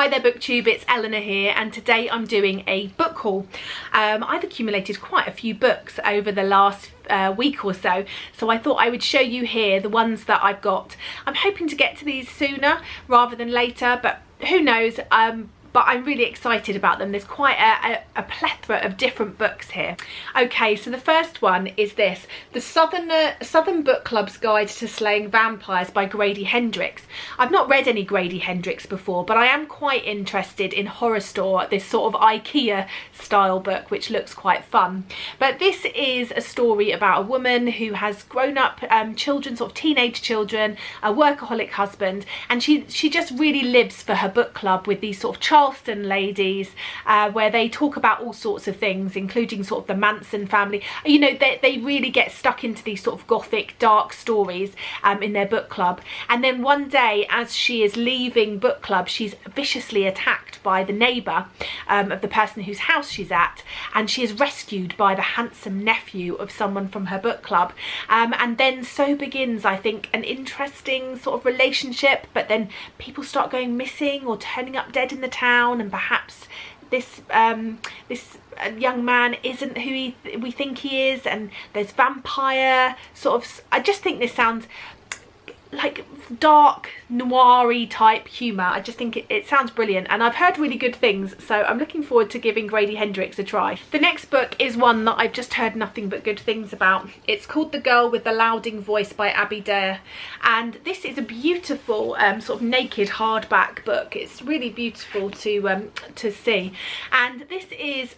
Hi there Booktube, it's Eleanor here, and today I'm doing a book haul. I've accumulated quite a few books over the last week or so I thought I would show you here the ones that I've got. I'm hoping to get to these sooner rather than later, but who knows. But I'm really excited about them. There's quite a plethora of different books here. Okay, so the first one is this, The Southern Book Club's Guide to Slaying Vampires by Grady Hendrix. I've not read any Grady Hendrix before, but I am quite interested in Horror Store, this sort of IKEA style book, which looks quite fun. But this is a story about a woman who has grown up children, sort of teenage children, a workaholic husband, and she just really lives for her book club with these sort of Charleston ladies, where they talk about all sorts of things, including sort of the Manson family. You know, they really get stuck into these sort of gothic dark stories in their book club. And then one day, as she is leaving book club, she's viciously attacked by the neighbour of the person whose house she's at, and she is rescued by the handsome nephew of someone from her book club. And then so begins, I think, an interesting sort of relationship, but then people start going missing or turning up dead in the town, and perhaps this young man isn't who we think he is, and there's vampire sort of. I just think this sounds like dark noir-y type humour. I just think it sounds brilliant, and I've heard really good things, so I'm looking forward to giving Grady Hendrix a try. The next book is one that I've just heard nothing but good things about. It's called The Girl with the Louding Voice by Abby Dare, and this is a beautiful sort of naked hardback book. It's really beautiful to see, and this is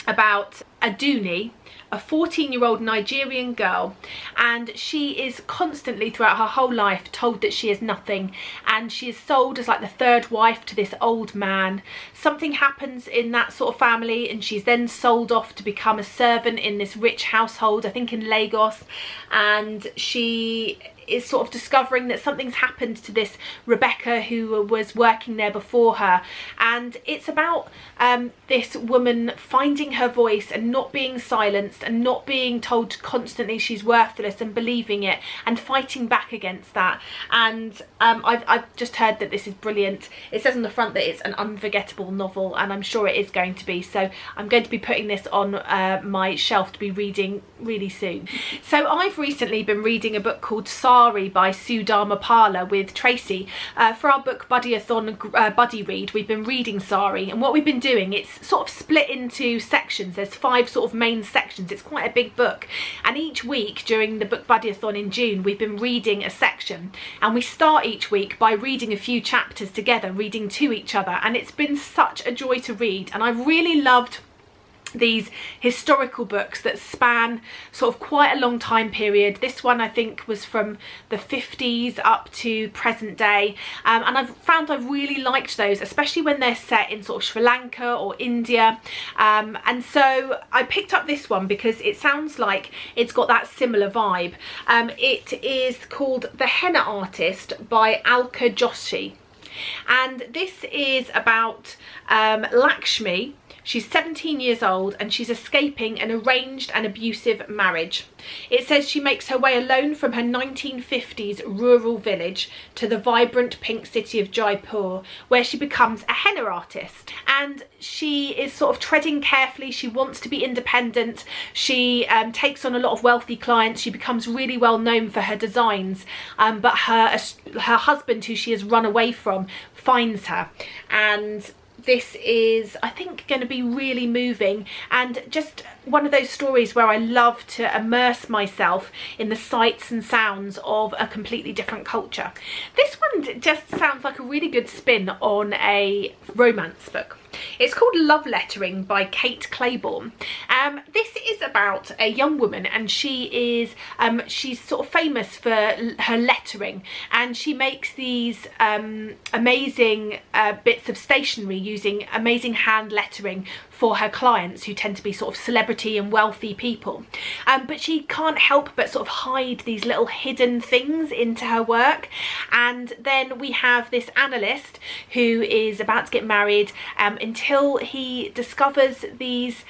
about Aduni, a 14-year-old Nigerian girl, and she is constantly throughout her whole life told that she is nothing, and she is sold as like the third wife to this old man. Something happens in that sort of family, and she's then sold off to become a servant in this rich household, I think in Lagos, and she is sort of discovering that something's happened to this Rebecca who was working there before her, and it's about this woman finding her voice and not being silenced and not being told constantly she's worthless, and believing it and fighting back against that. And I've just heard that this is brilliant. It says on the front that it's an unforgettable novel, and I'm sure it is going to be, so I'm going to be putting this on my shelf to be reading really soon. So I've recently been reading a book called Sari by Sue Dharmapala with Tracy. For our book buddy-a-thon buddy read, we've been reading Sari, and what we've been doing, it's sort of split into sections. There's 5 sort of main sections. It's quite a big book, and each week during the book buddy-a-thon in June, we've been reading a section, and we start each week by reading a few chapters together, reading to each other, and it's been such a joy to read. And I've really loved these historical books that span sort of quite a long time period. This one I think was from the 50s up to present day, and I've found I've really liked those, especially when they're set in sort of Sri Lanka or India, and so I picked up this one because it sounds like it's got that similar vibe. It is called The Henna Artist by Alkyd Joshi, and this is about Lakshmi. She's 17 years old, and she's escaping an arranged and abusive marriage. It says she makes her way alone from her 1950s rural village to the vibrant pink city of Jaipur, where she becomes a henna artist. And she is sort of treading carefully. She wants to be independent. She takes on a lot of wealthy clients. She becomes really well known for her designs, but her husband, who she has run away from, finds her. And this is, I think, going to be really moving, and just one of those stories where I love to immerse myself in the sights and sounds of a completely different culture. This one just sounds like a really good spin on a romance book. It's called Love Lettering by Kate Claiborne. This is about a young woman, and she's sort of famous for her lettering, and she makes these amazing bits of stationery using amazing hand lettering for her clients, who tend to be sort of celebrity and wealthy people. But she can't help but sort of hide these little hidden things into her work. And then we have this analyst who is about to get married, until he discovers these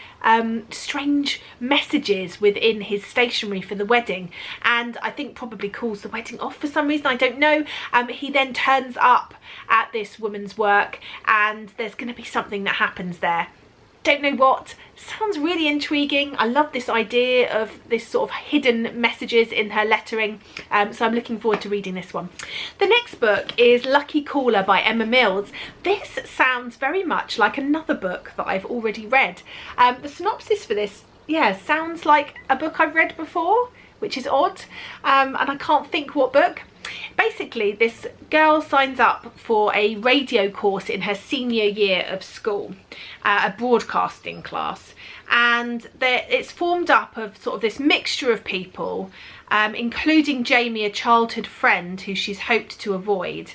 strange messages within his stationery for the wedding, and I think probably calls the wedding off for some reason, I don't know. He then turns up at this woman's work and there's going to be something that happens there. Don't know what. Sounds really intriguing. I love this idea of this sort of hidden messages in her lettering, so I'm looking forward to reading this one. The next book is Lucky Caller by Emma Mills. This sounds very much like another book that I've already read. The synopsis for this, yeah, sounds like a book I've read before, which is odd, and I can't think what book. Basically, this girl signs up for a radio course in her senior year of school, a broadcasting class, and it's formed up of sort of this mixture of people, including Jamie, a childhood friend who she's hoped to avoid.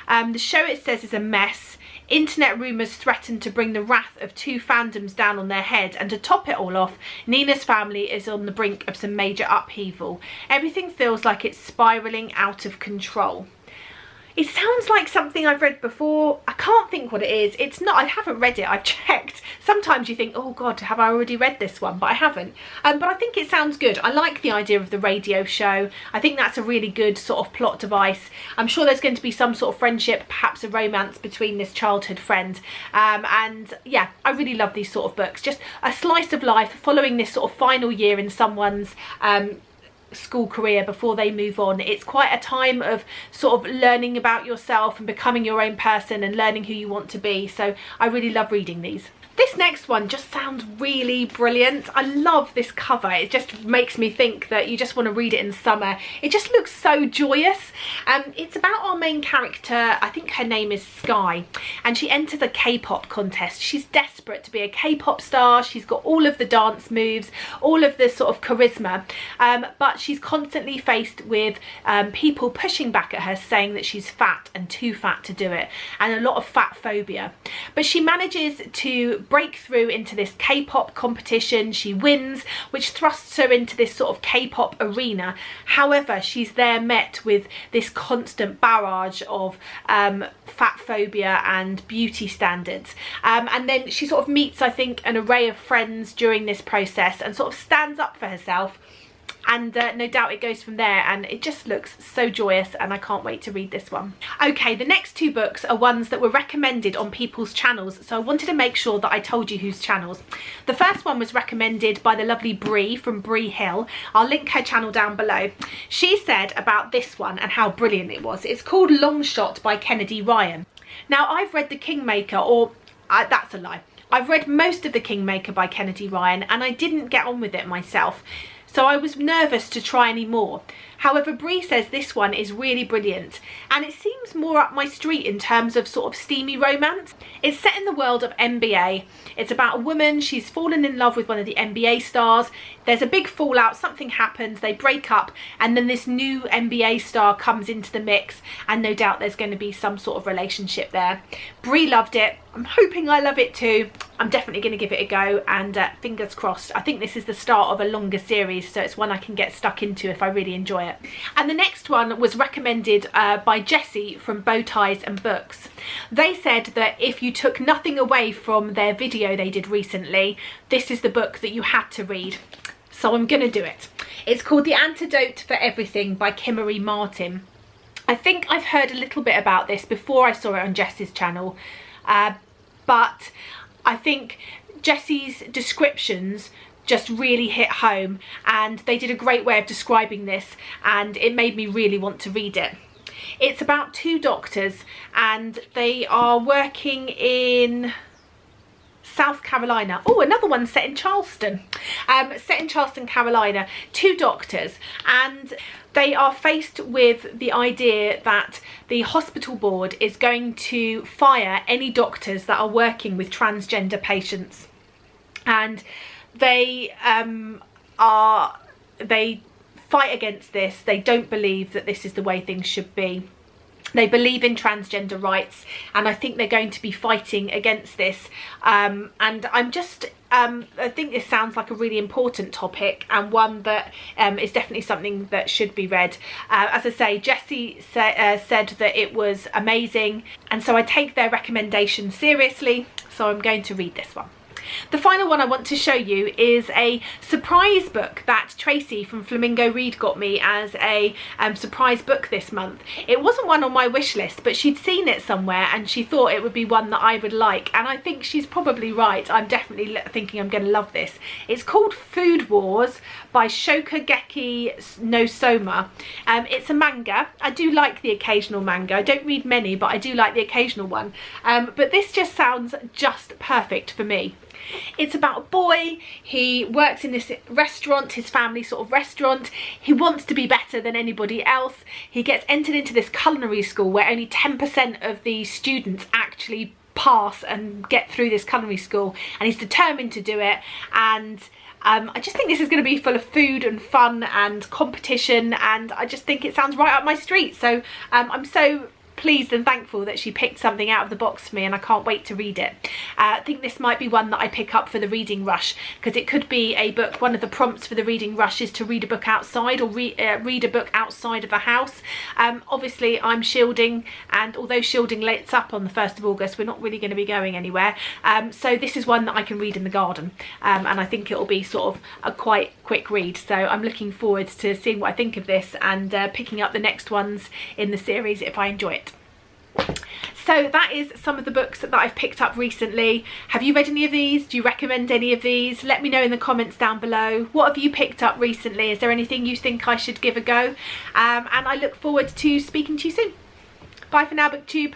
The show, it says, is a mess. Internet rumours threaten to bring the wrath of two fandoms down on their head, and to top it all off, Nina's family is on the brink of some major upheaval. Everything feels like it's spiralling out of control. It sounds like something I've read before. I can't think what it is. It's not. I haven't read it. I've checked. Sometimes you think, oh God, have I already read this one? But I haven't. But I think it sounds good. I like the idea of the radio show. I think that's a really good sort of plot device. I'm sure there's going to be some sort of friendship, perhaps a romance between this childhood friend. And yeah, I really love these sort of books. Just a slice of life following this sort of final year in someone's school career before they move on. It's quite a time of sort of learning about yourself and becoming your own person and learning who you want to be. So I really love reading these. This next one just sounds really brilliant. I love this cover. It just makes me think that you just want to read it in summer. It just looks so joyous. It's about our main character. I think her name is Sky, and she enters a K-pop contest. She's desperate to be a K-pop star. She's got all of the dance moves, all of the sort of charisma, but she's constantly faced with people pushing back at her, saying that she's fat and too fat to do it, and a lot of fat phobia. But she manages to break through into this K-pop competition. She wins, which thrusts her into this sort of K-pop arena. However, she's there met with this constant barrage of fat phobia and beauty standards, and then she sort of meets, I think, an array of friends during this process and sort of stands up for herself. And no doubt it goes from there, and it just looks so joyous, and I can't wait to read this one. Okay, the next two books are ones that were recommended on people's channels, so I wanted to make sure that I told you whose channels. The first one was recommended by the lovely Bree from Bree Hill. I'll link her channel down below. She said about this one and how brilliant it was. It's called Longshot by Kennedy Ryan. Now, I've read The Kingmaker, or that's a lie. I've read most of The Kingmaker by Kennedy Ryan, and I didn't get on with it myself, so I was nervous to try any more. However, Bree says this one is really brilliant, and it seems more up my street in terms of sort of steamy romance. It's set in the world of NBA. It's about a woman. She's fallen in love with one of the NBA stars. There's a big fallout, something happens, they break up, and then this new NBA star comes into the mix, and no doubt there's going to be some sort of relationship there. Bree loved it. I'm hoping I love it too. I'm definitely going to give it a go, and fingers crossed. I think this is the start of a longer series, so it's one I can get stuck into if I really enjoy it. And the next one was recommended by Jessie from Bow Ties and Books. They said that if you took nothing away from their video they did recently, this is the book that you had to read. So I'm going to do it. It's called The Antidote for Everything by Kimmery Martin. I think I've heard a little bit about this before I saw it on Jessie's channel, but I think Jessie's descriptions just really hit home, and they did a great way of describing this, and it made me really want to read it. It's about two doctors, and they are working in South Carolina. Oh, another one set in Charleston. Set in Charleston, Carolina. Two doctors, and they are faced with the idea that the hospital board is going to fire any doctors that are working with transgender patients, and they fight against this. They don't believe that this is the way things should be. They believe in transgender rights, and I think they're going to be fighting against this. And I'm just, I think this sounds like a really important topic, and one that is definitely something that should be read. As I say, Jessie said that it was amazing, and so I take their recommendation seriously, so I'm going to read this one. The final one I want to show you is a surprise book that Tracy from Flamingo Read got me as a surprise book this month. It wasn't one on my wish list, but she'd seen it somewhere and she thought it would be one that I would like, and I think she's probably right. I'm definitely thinking I'm going to love this. It's called Food Wars by Shokugeki no Souma. It's a manga. I do like the occasional manga. I don't read many, but I do like the occasional one. But this just sounds just perfect for me. It's about a boy. He works in this restaurant, his family sort of restaurant. He wants to be better than anybody else. He gets entered into this culinary school where only 10% of the students actually pass and get through this culinary school, and he's determined to do it. And I just think this is going to be full of food and fun and competition, and I just think it sounds right up my street. So I'm so pleased and thankful that she picked something out of the box for me, and I can't wait to read it. I think this might be one that I pick up for the reading rush, because it could be a book. One of the prompts for the reading rush is to read a book outside, or read a book outside of the house. Obviously I'm shielding, and although shielding lets up on the 1st of August, we're not really going to be going anywhere. So this is one that I can read in the garden, and I think it'll be sort of a quite quick read. So I'm looking forward to seeing what I think of this, and picking up the next ones in the series if I enjoy it. So that is some of the books that I've picked up recently. Have you read any of these? Do you recommend any of these? Let me know in the comments down below. What have you picked up recently? Is there anything you think I should give a go? And I look forward to speaking to you soon. Bye for now, BookTube.